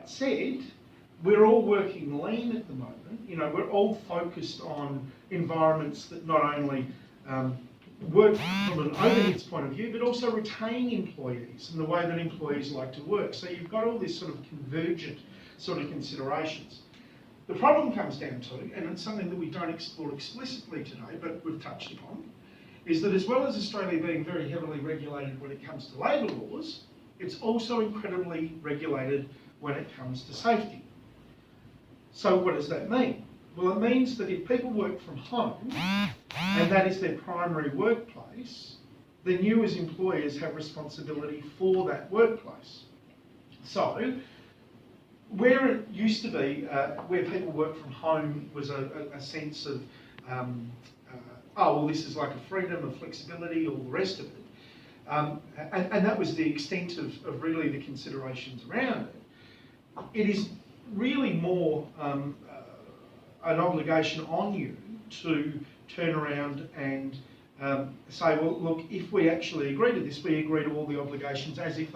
That said, we're all working lean at the moment. You know, we're all focused on environments that not only work from an overheads point of view, but also retain employees and the way that employees like to work. So you've got all this sort of convergent sort of considerations. The problem comes down to, and it's something that we don't explore explicitly today, but we've touched upon, is that as well as Australia being very heavily regulated when it comes to labour laws, it's also incredibly regulated when it comes to safety. So what does that mean? Well, it means that if people work from home, and that is their primary workplace, then you as employers have responsibility for that workplace. So, where it used to be, where people work from home was a sense of, oh, well, this is like a freedom, a flexibility, all the rest of it. And that was the extent of really the considerations around it. It is really more an obligation on you to turn around and say, well, look, if we actually agree to this, we agree to all the obligations as if they